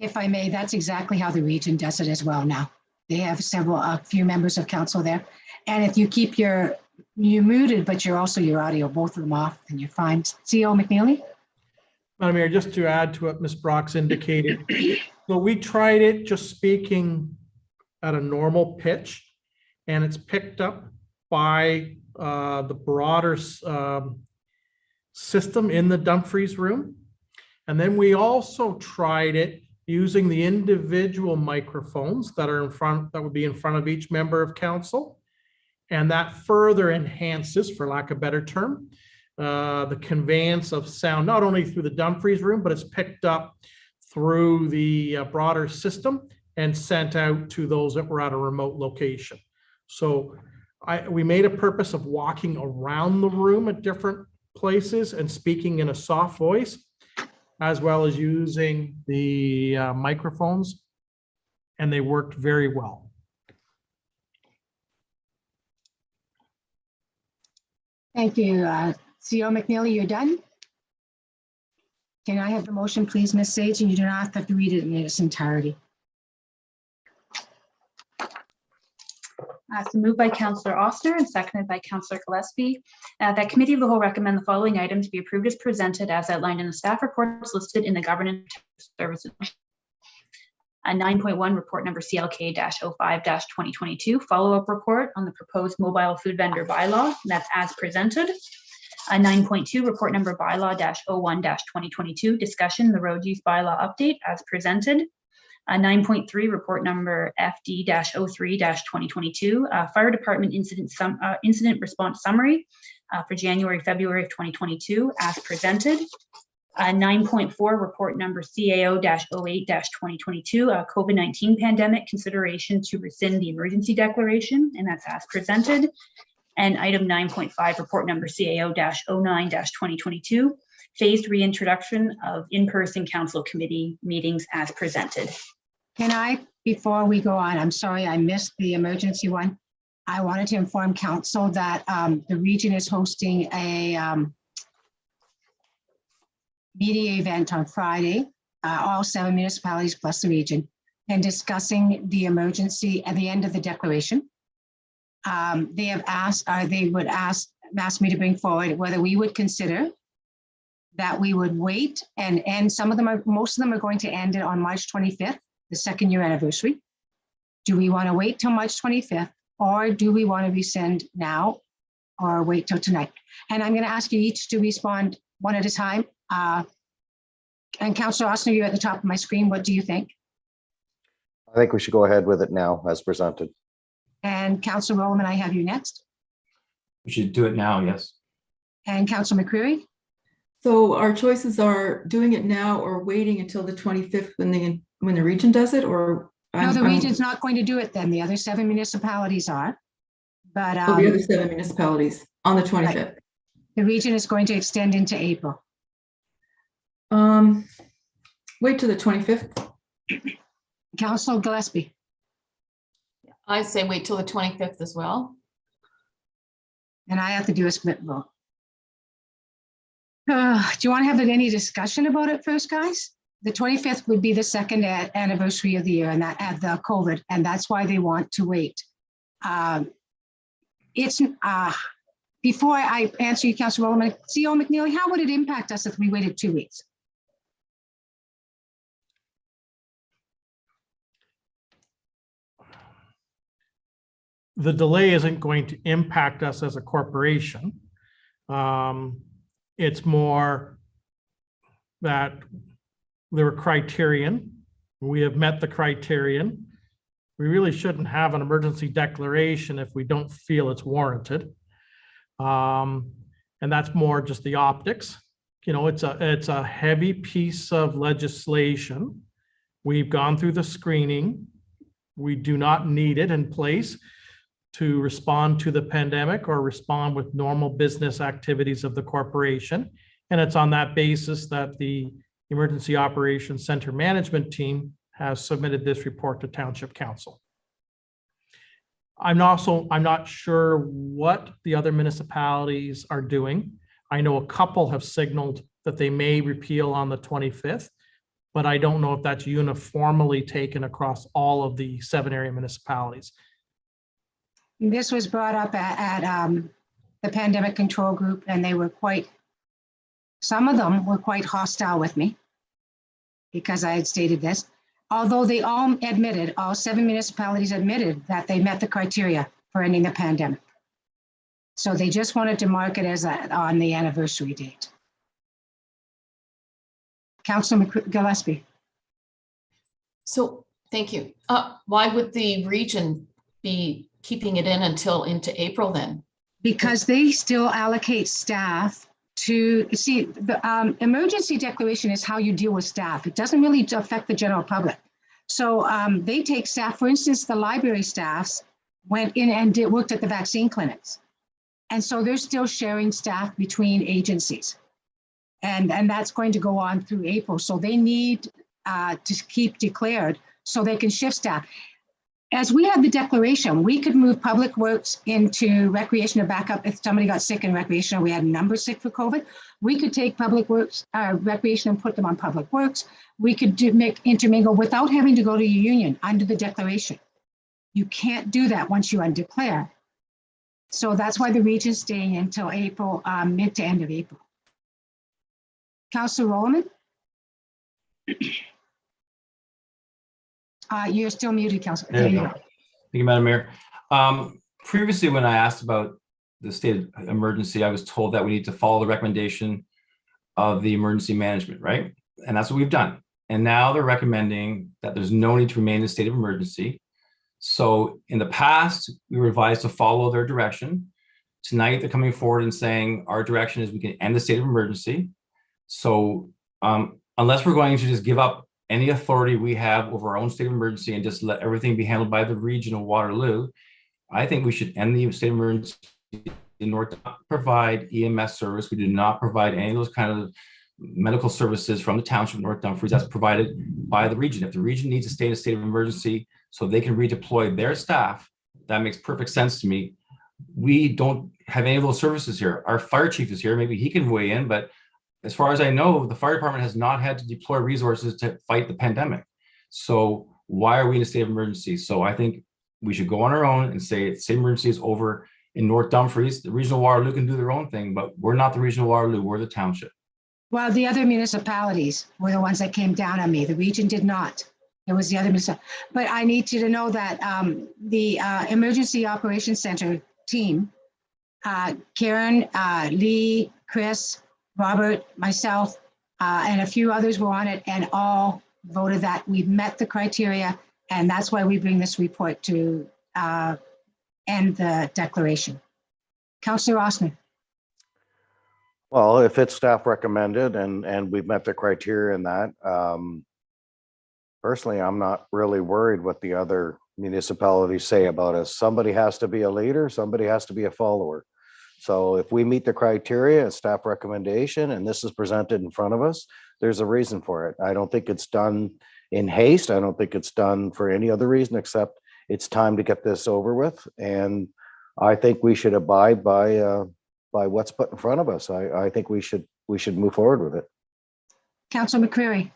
S1: If I may, that's exactly how the region does it as well now. They have a few members of council there. And if you keep you muted, but you're also your audio, both of them off, then you're fine. CEO McNeely?
S7: Madam Mayor, just to add to what Ms. Brock's indicated, so we tried it just speaking at a normal pitch, and it's picked up by the broader system in the Dumfries room. And then we also tried it using the individual microphones that are that would be in front of each member of council. And that further enhances, for lack of a better term, the conveyance of sound, not only through the Dumfries room, but it's picked up through the broader system and sent out to those that were at a remote location. So we made a purpose of walking around the room at different places and speaking in a soft voice, as well as using the microphones, and they worked very well.
S1: Thank you. CEO McNeely, you're done? Can I have the motion, please, Ms. Sage? And you do not have to read it in its entirety.
S3: So moved by Councillor Oster and seconded by Councillor Gillespie, that Committee of the Whole recommend the following items be approved as presented as outlined in the staff reports listed in the Governance Services. 9.1 report number CLK-05-2022, follow-up report on the proposed mobile food vendor bylaw, that's as presented. 9.2 report number bylaw-01-2022, discussion the road use bylaw update as presented. 9.3 report number FD-03-2022, fire department incident response summary for January-February of 2022 as presented. 9.4 report number CAO-08-2022, COVID-19 pandemic consideration to rescind the emergency declaration, and that's as presented. And item 9.5 report number CAO-09-2022, phased reintroduction of in-person council committee meetings as presented.
S1: Can I, before we go on, I'm sorry, I missed the emergency one. I wanted to inform council that the region is hosting a media event on Friday, all 7 municipalities plus the region, and discussing the emergency at the end of the declaration. They have asked, they would ask me to bring forward whether we would consider that we would wait and end. Some of them are, most of them are going to end it on March 25th, the 2nd year anniversary. Do we want to wait till March 25th, or do we want to rescind now or wait till tonight? And I'm going to ask you each to respond one at a time. And Councillor Ossner, you're at the top of my screen. What do you think?
S4: I think we should go ahead with it now as presented.
S1: And Councillor Rowland, I have you next.
S5: We should do it now, yes.
S1: And Councillor McCreary?
S8: So our choices are doing it now or waiting until the 25th when the region does it, or?
S1: No, the region's not going to do it then. The other 7 municipalities are. But
S8: Oh, the other 7 municipalities on the 25th.
S1: Right. The region is going to extend into April.
S8: Wait till the 25th.
S1: Councillor Gillespie?
S2: I say wait till the 25th as well.
S1: And I have to do a split vote. Do you want to have any discussion about it first, guys? The 25th would be the second anniversary of the year and that at the COVID, and that's why they want to wait. Before I answer you, Councillor Rowland, CEO McNeely, how would it impact us if we waited 2 weeks?
S7: The delay isn't going to impact us as a corporation. It's more that there were criterion. We have met the criterion. We really shouldn't have an emergency declaration if we don't feel it's warranted. And that's more just the optics. You know, it's a heavy piece of legislation. We've gone through the screening. We do not need it in place to respond to the pandemic or respond with normal business activities of the corporation. And it's on that basis that the Emergency Operations Center Management Team has submitted this report to Township Council. I'm not sure what the other municipalities are doing. I know a couple have signaled that they may repeal on the 25th, but I don't know if that's uniformly taken across all of the 7 area municipalities.
S1: This was brought up at the pandemic control group, and they were some of them were quite hostile with me because I had stated this. Although they all 7 municipalities admitted that they met the criteria for ending the pandemic. So they just wanted to mark it as on the anniversary date. Councillor Gillespie.
S2: So thank you. Why would the region be keeping it in until into April then?
S1: Because they still allocate staff to see the emergency declaration is how you deal with staff. It doesn't really affect the general public. So they take staff, for instance, the library staffs went in and worked at the vaccine clinics. And so they're still sharing staff between agencies. And that's going to go on through April. So they need to keep declared so they can shift staff. As we had the declaration, we could move public works into recreation or backup. If somebody got sick in recreation or we had numbers sick for COVID, we could take public works, recreation and put them on public works. We could intermingle without having to go to a union under the declaration. You can't do that once you undeclare. So that's why the region's staying until April, mid to end of April. Councillor Rowland? You're still muted, Councillor.
S5: There you go. Thank you, Madam Mayor. Previously, when I asked about the state of emergency, I was told that we need to follow the recommendation of the emergency management, right? And that's what we've done. And now they're recommending that there's no need to remain in a state of emergency. So in the past, we were advised to follow their direction. Tonight, they're coming forward and saying our direction is we can end the state of emergency. So unless we're going to just give up any authority we have over our own state of emergency and just let everything be handled by the region of Waterloo, I think we should end the state of emergency in order to provide EMS service. We do not provide any of those kind of medical services from the township of North Dumfries. That's provided by the region. If the region needs to stay in a state of emergency so they can redeploy their staff, that makes perfect sense to me. We don't have any of those services here. Our fire chief is here. Maybe he can weigh in, but as far as I know, the fire department has not had to deploy resources to fight the pandemic. So why are we in a state of emergency? So I think we should go on our own and say the state of emergency is over in North Dumfries. The regional Waterloo can do their own thing, but we're not the regional Waterloo, we're the township.
S1: Well, the other municipalities were the ones that came down on me. The region did not. It was the other municipalities. But I need you to know that the Emergency Operations Center team, Karen, Lee, Chris, Robert, myself, and a few others were on it, and all voted that we've met the criteria, and that's why we bring this report to end the declaration. Councillor Osner.
S4: Well, if it's staff recommended and we've met the criteria in that, personally, I'm not really worried what the other municipalities say about us. Somebody has to be a leader, somebody has to be a follower. So if we meet the criteria, staff recommendation, and this is presented in front of us, there's a reason for it. I don't think it's done in haste. I don't think it's done for any other reason except it's time to get this over with. And I think we should abide by what's put in front of us. I think we should move forward with it.
S1: Councillor McCreary.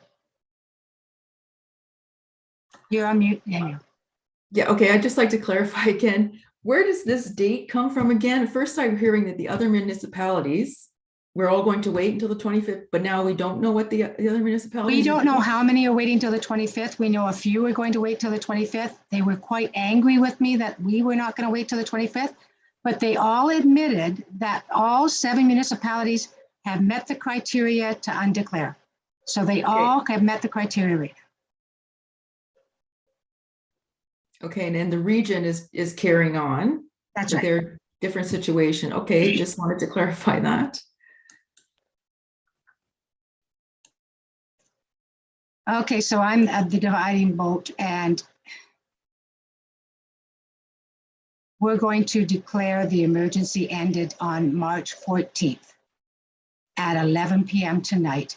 S1: You're on mute.
S8: Yeah, okay, I'd just like to clarify again, where does this date come from again? First, I'm hearing that the other municipalities, we're all going to wait until the 25th, but now we don't know what the other municipalities.
S1: We don't know how many are waiting till the 25th. We know a few are going to wait till the 25th. They were quite angry with me that we were not going to wait till the 25th, but they all admitted that all 7 municipalities have met the criteria to undeclare. So they all have met the criteria.
S8: Okay, and then the region is carrying on.
S1: That's
S8: with
S1: right.
S8: their different situation. Okay, just wanted to clarify that.
S1: Okay, so I'm at the dividing vote, and we're going to declare the emergency ended on March 14th at 11 p.m. tonight.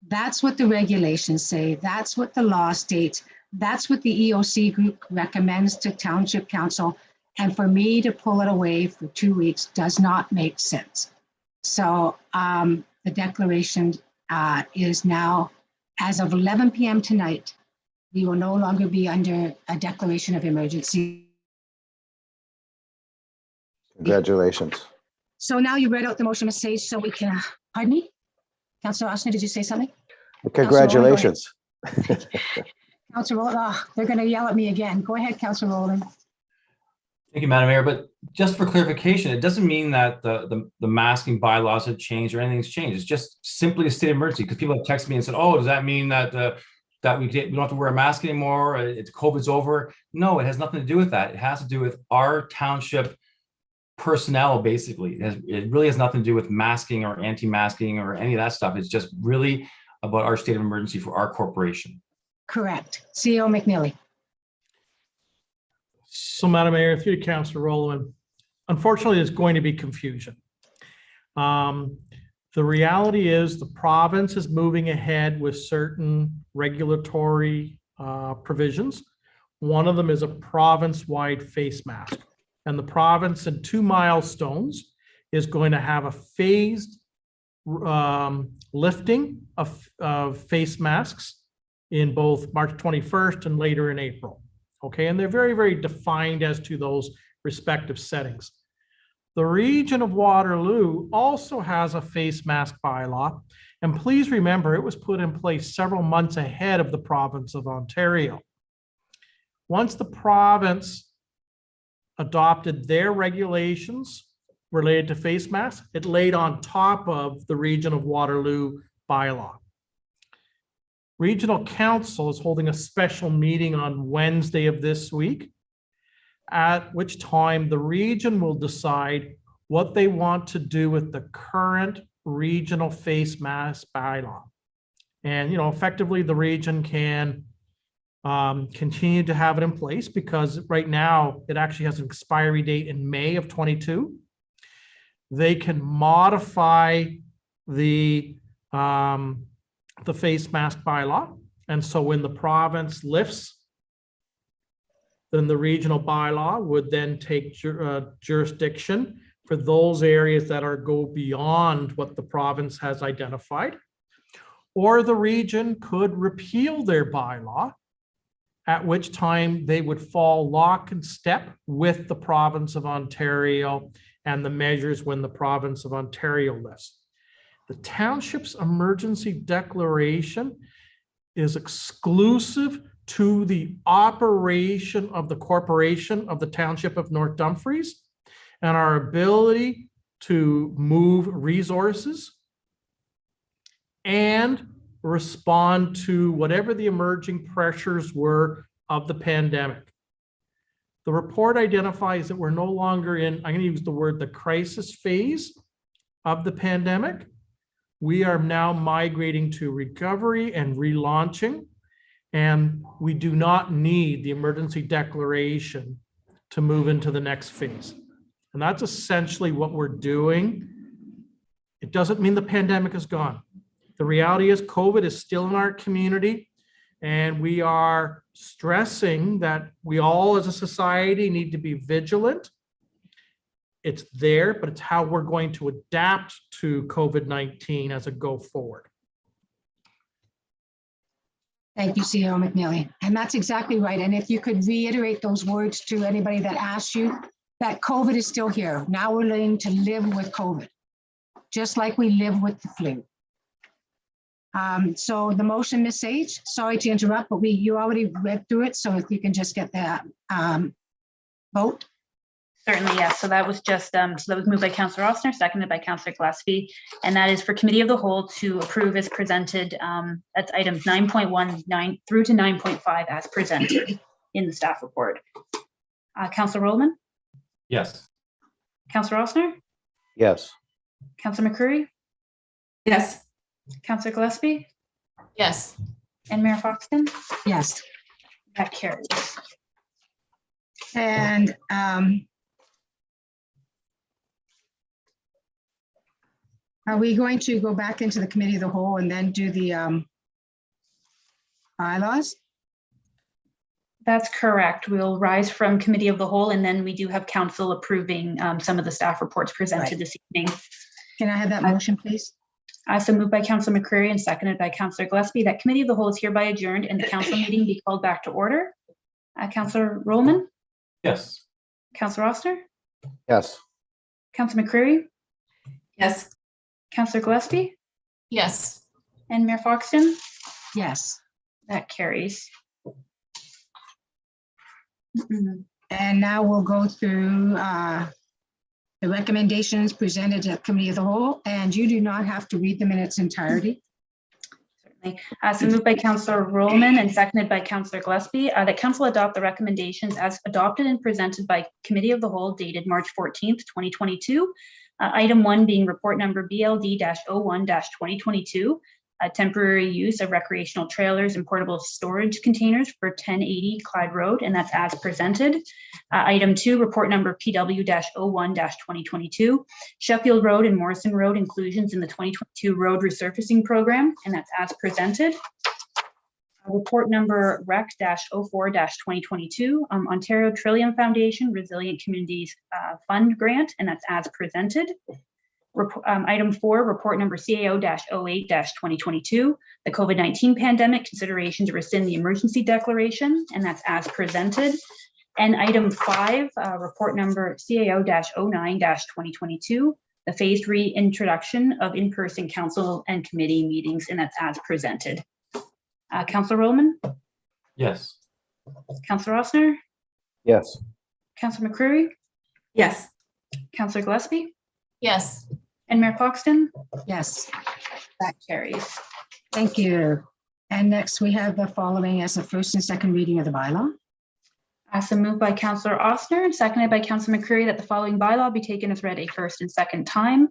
S1: That's what the regulations say. That's what the law states. That's what the EOC group recommends to Township Council. And for me to pull it away for 2 weeks does not make sense. So the declaration is now, as of 11 p.m. tonight, we will no longer be under a declaration of emergency.
S4: Congratulations.
S1: So now you read out the motion, Ms. Sage, so we can, pardon me? Councillor Osner, did you say something?
S4: Congratulations.
S1: Councillor Rowland, they're going to yell at me again. Go ahead, Councillor Rowland.
S5: Thank you, Madam Mayor. But just for clarification, it doesn't mean that the masking bylaws have changed or anything's changed. It's just simply a state of emergency, because people have texted me and said, "Oh, does that mean that that we don't have to wear a mask anymore? It's COVID's over?" No, it has nothing to do with that. It has to do with our township personnel, basically. It really has nothing to do with masking or anti-masking or any of that stuff. It's just really about our state of emergency for our corporation.
S1: Correct. CEO McNeely.
S7: So, Madam Mayor, through to Councillor Rowland, unfortunately, there's going to be confusion. The reality is the province is moving ahead with certain regulatory provisions. One of them is a province-wide face mask. And the province in 2 milestones is going to have a phased lifting of face masks in both March 21st and later in April. Okay, and they're very, very defined as to those respective settings. The region of Waterloo also has a face mask bylaw, and please remember it was put in place several months ahead of the province of Ontario. Once the province adopted their regulations related to face masks, it laid on top of the region of Waterloo bylaw. Regional Council is holding a special meeting on Wednesday of this week, at which time the region will decide what they want to do with the current regional face mask bylaw. And, effectively the region can continue to have it in place, because right now it actually has an expiry date in May of 22. They can modify the face mask bylaw. And so when the province lifts, then the regional bylaw would then take jurisdiction for those areas that go beyond what the province has identified. Or the region could repeal their bylaw, at which time they would fall lock and step with the province of Ontario and the measures when the province of Ontario lifts. The township's emergency declaration is exclusive to the operation of the corporation of the township of North Dumfries and our ability to move resources and respond to whatever the emerging pressures were of the pandemic. The report identifies that we're no longer in, I'm going to use the word, the crisis phase of the pandemic. We are now migrating to recovery and relaunching, and we do not need the emergency declaration to move into the next phase. And that's essentially what we're doing. It doesn't mean the pandemic is gone. The reality is COVID is still in our community, and we are stressing that we all as a society need to be vigilant. It's there, but it's how we're going to adapt to COVID-19 as a go forward.
S1: Thank you, CEO McNeely. And that's exactly right. And if you could reiterate those words to anybody that asks you, that COVID is still here. Now we're learning to live with COVID, just like we live with the flu. So the motion, Ms. Sage, sorry to interrupt, but you already read through it. So if you can just get that vote.
S3: Certainly, yes. So that was just, so that was moved by Councillor Ossner, seconded by Councillor Gillespie. And that is for Committee of the Whole to approve as presented. That's items 9.19 through to 9.5 as presented in the staff report. Councillor Rollman?
S5: Yes.
S3: Councillor Ossner?
S4: Yes.
S3: Councillor McCreary?
S8: Yes.
S3: Councillor Gillespie?
S2: Yes.
S3: And Mayor Foxton?
S1: Yes.
S3: That carries.
S1: And are we going to go back into the Committee of the Whole and then do the bylaws?
S3: That's correct. We'll rise from Committee of the Whole, and then we do have council approving some of the staff reports presented
S1: Right.
S3: this evening.
S1: Can I have that motion, please?
S3: So moved by Councillor McCreary and seconded by Councillor Gillespie that Committee of the Whole is hereby adjourned and the council meeting be called back to order. Councillor Rollman,
S5: Yes.
S3: Councillor Ossner,
S4: Yes.
S3: Councillor McCreary,
S8: Yes.
S3: Councillor Gillespie,
S2: Yes.
S3: and Mayor Foxton.
S1: Yes.
S3: That carries.
S1: And now we'll go through the recommendations presented at Committee of the Whole, and you do not have to read them in its entirety.
S3: Certainly. So moved by Councillor Rollman and seconded by Councillor Gillespie that council adopt the recommendations as adopted and presented by Committee of the Whole dated March 14th, 2022. Item 1 being report number BLD-01-2022, temporary use of recreational trailers and portable storage containers for 1080 Clyde Road, and that's as presented. Item 2, report number PW-01-2022, Sheffield Road and Morrison Road inclusions in the 2022 road resurfacing program, and that's as presented. Report number REC-04-2022, Ontario Trillium Foundation Resilient Communities Fund Grant, and that's as presented. Item 4, report number CAO-08-2022, the COVID-19 pandemic, consideration to rescind the emergency declaration, and that's as presented. And item 5, report number CAO-09-2022, the phased reintroduction of in-person council and committee meetings, and that's as presented. Councillor Rollman,
S5: Yes.
S3: Councillor Ossner,
S4: Yes.
S3: Councillor McCreary,
S8: Yes.
S3: Councillor Gillespie,
S2: Yes.
S3: and Mayor Foxton.
S1: Yes,
S3: That carries.
S1: thank you. And next we have the following as the first and second reading of the bylaw.
S3: So moved by Councillor Ossner and seconded by Councillor McCreary that the following bylaw be taken as read a first and second time.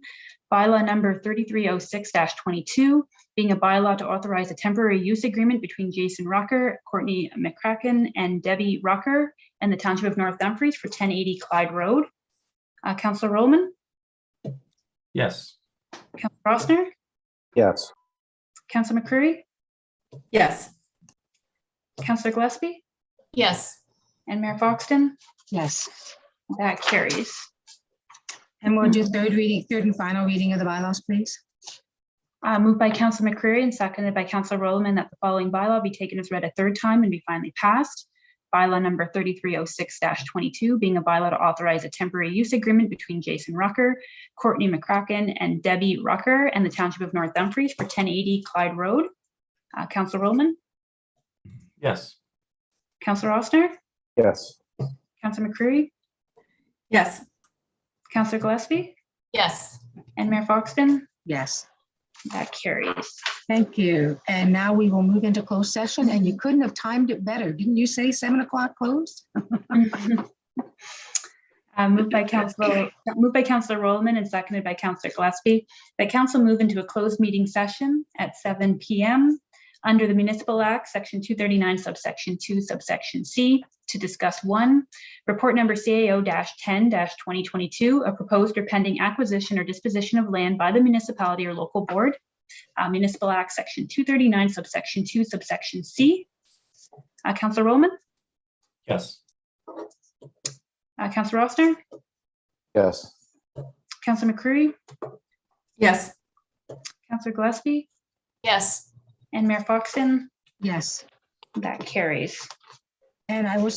S3: Bylaw number 3306-22, being a bylaw to authorize a temporary use agreement between Jason Rucker, Courtney McCracken, and Debbie Rucker and the Township of North Dumfries for 1080 Clyde Road. Councillor Rollman,
S5: Yes.
S3: Councillor Ossner,
S4: Yes.
S3: Councillor McCreary,
S8: Yes.
S3: Councillor Gillespie,
S2: Yes.
S3: and Mayor Foxton.
S1: Yes,
S3: That carries.
S1: and we'll do third and final reading of the bylaws, please.
S3: Moved by Councillor McCreary and seconded by Councillor Rollman that the following bylaw be taken as read a third time and be finally passed. Bylaw number 3306-22, being a bylaw to authorize a temporary use agreement between Jason Rucker, Courtney McCracken, and Debbie Rucker and the Township of North Dumfries for 1080 Clyde Road. Councillor Rollman,
S5: Yes.
S3: Councillor Ossner,
S4: Yes.
S3: Councillor McCreary,
S8: Yes.
S3: Councillor Gillespie,
S2: Yes.
S3: and Mayor Foxton.
S1: Yes,
S3: That carries.
S1: Thank you. And now we will move into closed session, and you couldn't have timed it better. Didn't you say 7 o'clock closed?
S3: Moved by Councillor Rollman and seconded by Councillor Gillespie, that council move into a closed meeting session at 7 p.m. under the Municipal Act, Section 239, subsection 2, subsection C, to discuss 1, report number CAO-10-2022, a proposed or pending acquisition or disposition of land by the municipality or local board, Municipal Act, Section 239, subsection 2, subsection C. Councillor Rollman,
S5: Yes.
S3: Councillor Rossner,
S4: Yes.
S3: Councillor McCreary,
S8: Yes.
S3: Councillor Gillespie,
S2: Yes.
S3: and Mayor Foxton.
S1: Yes.
S3: That carries.
S1: And I will